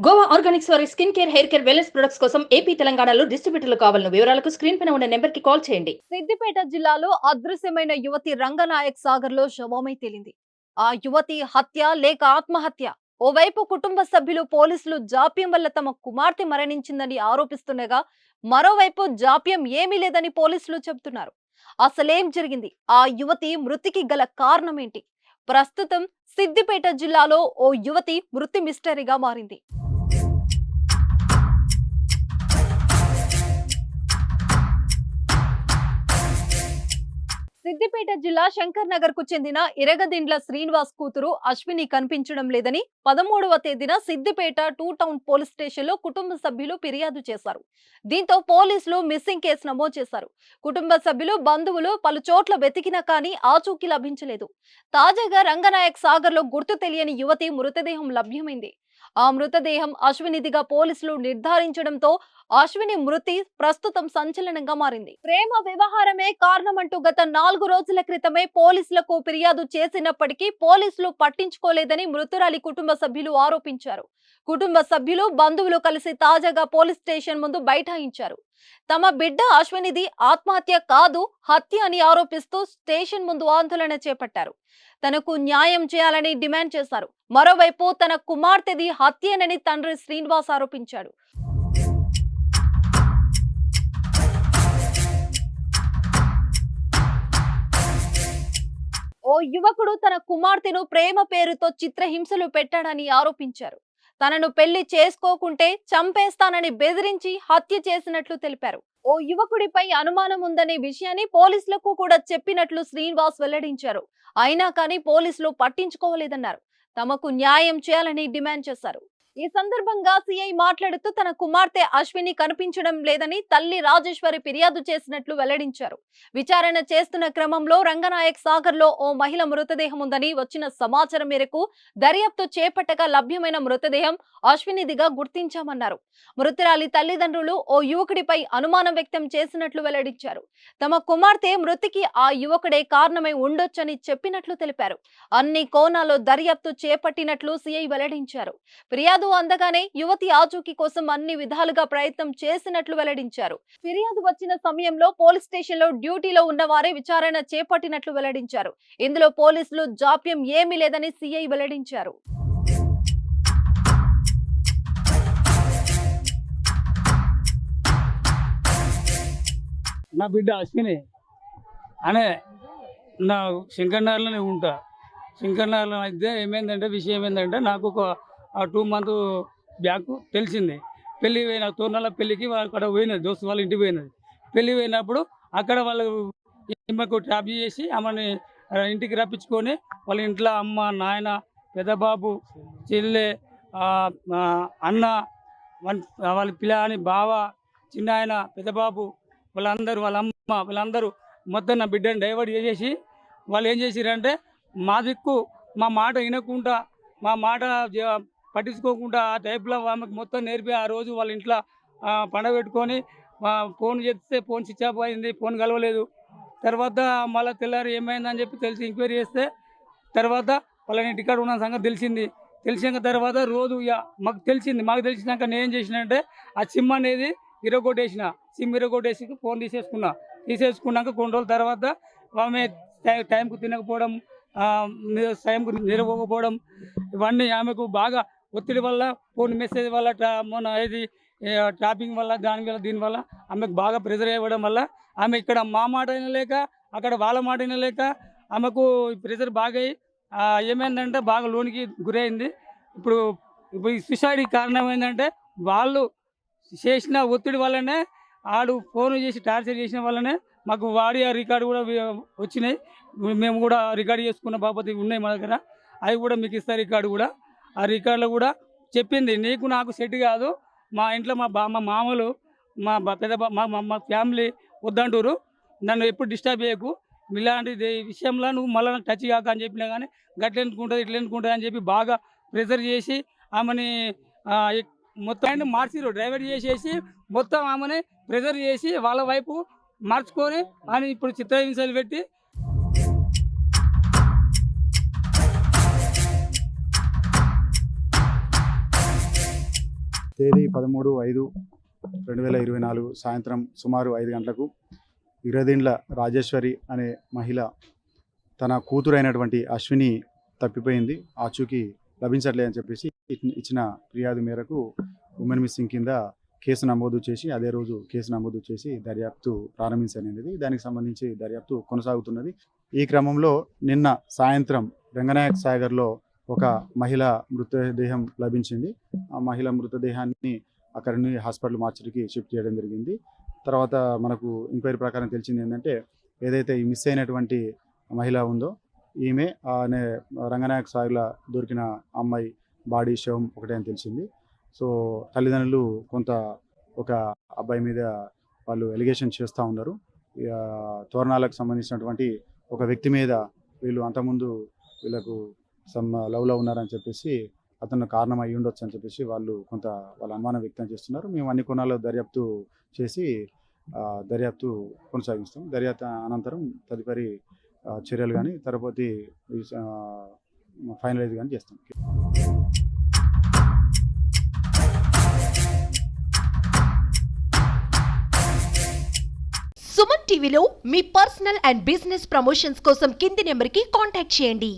Goa Organics వారి skin care, hair care, wellness products కోసం AP, తెలంగాణలో డిస్ట్రిబ్యూటర్లు కావాలను వివరాలకు స్క్రీన్ పైన ఉన్న నెంబర్ కి కాల్ చేయండి. సిద్దిపేట జిల్లాలో అదృశ్యమైన యువతి రంగనాయక్ సాగర్ లో శవమై తేలింది. ఆ యువతి హత్య లేక ఆత్మహత్య? ఓవైపు కుటుంబ సభ్యులు పోలీసులు జాప్యం వల్ల తమ కుమార్తె మరణించిందని ఆరోపిస్తుండగా, మరోవైపు జాప్యం ఏమీ లేదని పోలీసులు చెబుతున్నారు. అసలేం జరిగింది? ఆ యువతి మృతికి గల కారణం ఏంటి? ప్రస్తుతం సిద్దిపేట జిల్లాలో ఓ యువతి మృతి మిస్టరీగా మారింది. సిద్దిపేట జిల్లా శంకర్ నగర్ కు చెందిన ఇరగదిండ్ల శ్రీనివాస్ కూతురు అశ్విని కనిపించడం లేదని 13వ తేదీన సిద్దిపేట 2 టౌన్ పోలీస్ స్టేషన్ లో కుటుంబ సభ్యులు ఫిర్యాదు చేశారు. దీంతో పోలీసులు మిస్సింగ్ కేసు నమోదు చేశారు. కుటుంబ సభ్యులు, బంధువులు పలు చోట్ల వెతికినా కానీ ఆచూకీ లభించలేదు. తాజాగా రంగనాయక్ సాగర్ లో గుర్తు తెలియని యువతి మృతదేహం లభ్యమైంది. ఆ మృతదేహం అశ్వినిదిగా పోలీసులు నిర్ధారించడంతో అశ్విని మృతి ప్రస్తుతం సంచలనంగా మారింది. ప్రేమ వ్యవహారమే కారణమంటూ గత 4 రోజుల క్రితమే పోలీసులకు ఫిర్యాదు చేసినప్పటికీ పోలీసులు పట్టించుకోలేదని మృతురాలి కుటుంబ సభ్యులు ఆరోపించారు. కుటుంబ సభ్యులు, బంధువులు కలిసి తాజాగా పోలీస్ స్టేషన్ ముందు బైఠాయించారు. తమ బిడ్డ అశ్వినిది ఆత్మహత్య కాదు, హత్య అని ఆరోపిస్తూ స్టేషన్ ముందు ఆందోళన చేపట్టారు. తనకు న్యాయం చేయాలని డిమాండ్ చేశారు. మరోవైపు తన కుమార్తెది హత్యేనని తండ్రి శ్రీనివాస్ ఆరోపించాడు. ఓ యువకుడు తన కుమార్తెను ప్రేమ పేరుతో చిత్రహింసలు పెట్టాడని ఆరోపించారు. తనను పెళ్లి చేసుకోకుంటే చంపేస్తానని బెదిరించి హత్య చేసినట్లు తెలిపారు. ఓ యువకుడిపై అనుమానం ఉందనే విషయాన్ని పోలీసులకు కూడా చెప్పినట్లు శ్రీనివాస్ వెల్లడించారు. అయినా కానీ పోలీసులు పట్టించుకోలేదన్నారు. తమకు న్యాయం చేయాలని డిమాండ్ చేశారు. ఈ సందర్భంగా సిఐ మాట్లాడుతూ తన కుమార్తె అశ్విని కనిపించడం లేదని తల్లి రాజేశ్వరి ఫిర్యాదు చేసినట్లు వెల్లడించారు. విచారణ చేస్తున్న క్రమంలో రంగనాయక్ సాగర్ లో ఓ మహిళ మృతదేహం ఉందని వచ్చిన సమాచారం మేరకు దర్యాప్తు చేపట్టగా లభ్యమైన మృతదేహం అశ్వినిదిగా గుర్తించామన్నారు. మృతురాలి తల్లిదండ్రులు ఓ యువకుడిపై అనుమానం వ్యక్తం చేసినట్లు వెల్లడించారు. తమ కుమార్తె మృతికి ఆ యువకుడే కారణమై ఉండొచ్చని చెప్పినట్లు తెలిపారు. అన్ని కోణాల్లో దర్యాప్తు చేపట్టినట్లు సిఐ వెల్లడించారు. ఫిర్యాదు అందగానే యువతి ఆచూకీ కోసం అన్ని విధాలుగా ప్రయత్నం చేసినట్లు వెల్లడించారు. ఫిర్యాదు వచ్చిన సమయంలో పోలీస్ స్టేషన్ లో డ్యూటీలో ఉన్న వారే విచారణ చేపట్టినట్లు వెల్లడించారు. ఇందులో పోలీసులు జాప్యం ఏమీ లేదని సిఐ వెల్లడించారు. నా బిడ్డ అశ్విని అనే నా శంకర్నగర్లోనే ఉంటా. శంకర్నగర్లో అయితే ఏమైందంటే విషయం ఏంటంటే నాకు ఒక 2 మంత్ బ్యాక్ తెలిసింది. పెళ్ళి పోయిన తోర్నాల పెళ్ళికి అక్కడ పోయినది, దోస్తు వాళ్ళ ఇంటికి పోయినది. పెళ్ళి పోయినప్పుడు అక్కడ వాళ్ళు ఈమెకు ట్రాప్ చేసి ఆమెని ఇంటికి రప్పించుకొని వాళ్ళ ఇంట్లో అమ్మ, నాయన, పెద్దబాబు, చెల్లె, అన్న, వాళ్ళ పిల్లని బావ, చిన్నాయన, పెద్దబాబు, వాళ్ళందరూ, వాళ్ళ అమ్మ, వీళ్ళందరూ మొత్తం నా బిడ్డని డైవర్ట్ చేసేసి వాళ్ళు ఏం చేసిరంటే మా దిక్కు మా మాట వినకుండా, మా మాట పట్టించుకోకుండా ఆ టైప్లో ఆమెకు మొత్తం నేర్పి ఆ రోజు వాళ్ళ ఇంట్లో పండగ పెట్టుకొని ఫోన్ చేస్తే ఫోన్ స్విచ్ ఆఫ్ అయింది, ఫోన్ కలవలేదు. తర్వాత మళ్ళీ తెల్లారి ఏమైందని చెప్పి తెలిసి ఎంక్వైరీ చేస్తే తర్వాత వాళ్ళని ఇంటికాడ ఉన్న సంగతి తెలిసింది. తెలిసిన తర్వాత రోజు ఇక మాకు తెలిసినాక నేను ఏం చేసినంటే ఆ సిమ్ అనేది ఇరగొట్టేసిన. సిమ్ ఇరగొట్టేసి ఫోన్ తీసేసుకున్నాక కొన్ని రోజుల తర్వాత ఆమె టైంకు తినకపోవడం, టైంకు నిరవకపోవడం, ఇవన్నీ ఆమెకు బాగా ఒత్తిడి వల్ల, ఫోన్ మెసేజ్ వల్ల, మొన్న ఏది ట్రాపింగ్ వల్ల, దీనివల్ల ఆమెకు బాగా ప్రెజర్ ఇవ్వడం వల్ల ఆమె ఇక్కడ మా మాట వినలేక అక్కడ వాళ్ళ మాట వినలేక ఆమెకు ప్రెజర్ బాగా ఏమైందంటే బాగా లోనికి గురైంది. ఇప్పుడు ఈ సూసైడ్ కారణం ఏంటంటే వాళ్ళు చేసిన ఒత్తిడి వల్లనే, ఆడు ఫోన్ చేసి టార్చర్ చేసిన వల్లనే మాకు వాడి ఆ రికార్డు కూడా వచ్చినాయి. మేము కూడా రికార్డు చేసుకున్న బాపతి ఉన్నాయి మా దగ్గర. అవి కూడా మీకు ఇస్తారు. రికార్డు కూడా ఆ రికార్డులో కూడా చెప్పింది, నీకు నాకు సెట్ కాదు, మా ఇంట్లో మా మామలు, మా మా ఫ్యామిలీ వద్దంటారు, నన్ను ఎప్పుడు డిస్టర్బ్ చేయకు, ఇలాంటి విషయంలో నువ్వు మళ్ళీ నాకు టచ్ కాక అని చెప్పినా కానీ గట్ల ఎందుకుంటుంది, ఇట్లా ఎందుకుంటుంది అని చెప్పి బాగా ప్రెజర్ చేసి ఆమెని మొత్తం మార్చిరు. డ్రైవర్ చేసేసి మొత్తం ఆమెని ప్రెజర్ చేసి వాళ్ళ వైపు మార్చుకొని అని ఇప్పుడు చిత్రహింసలు పెట్టి తేదీ 13/5/2024 సాయంత్రం సుమారు 5 గంటలకు ఇరదిండ్ల రాజేశ్వరి అనే మహిళ తన కూతురైనటువంటి అశ్విని తప్పిపోయింది, ఆచూకీ లభించట్లేదని చెప్పేసి ఇచ్చిన ఫిర్యాదు మేరకు ఉమెన్ మిస్సింగ్ కింద కేసు నమోదు చేసి అదే రోజు కేసు నమోదు చేసి దర్యాప్తు ప్రారంభించనేది. దానికి సంబంధించి దర్యాప్తు కొనసాగుతున్నది. ఈ క్రమంలో నిన్న సాయంత్రం రంగనాయక్ సాగర్లో ఒక మహిళ మృతదేహం లభించింది. ఆ మహిళ మృతదేహాన్ని అక్కడి నుండి హాస్పిటల్ మార్చరీకి షిఫ్ట్ చేయడం జరిగింది. తర్వాత మనకు ఎంక్వైరీ ప్రకారం తెలిసింది ఏంటంటే, ఏదైతే ఈ మిస్ అయినటువంటి మహిళ ఉందో ఈమె రంగనాయక్ సాగర్లో దొరికిన అమ్మాయి బాడీ శవం ఒకటే అని తెలిసింది. సో తల్లిదండ్రులు ఒక అబ్బాయి మీద వాళ్ళు ఎలిగేషన్ చేస్తూ ఉన్నారు. తోరణాలకు సంబంధించినటువంటి ఒక వ్యక్తి మీద వీళ్ళు అంతకుముందు వీళ్ళకు లవ్లో ఉన్నారని చెప్పేసి అతను కారణం అయ్యి ఉండొచ్చు అని చెప్పేసి వాళ్ళ అనుమానం వ్యక్తం చేస్తున్నారు. మేము అన్ని కోణాల్లో దర్యాప్తు చేసి దర్యాప్తు కొనసాగిస్తాం. దర్యాప్తు అనంతరం తదుపరి చర్యలు కానీ తరుపతి ఫైనలైజ్ కానీ చేస్తాం. సుమన్ టీవీలో మీ పర్సనల్ అండ్ బిజినెస్ ప్రమోషన్స్ కోసం కింది నెంబర్కి కాంటాక్ట్ చేయండి.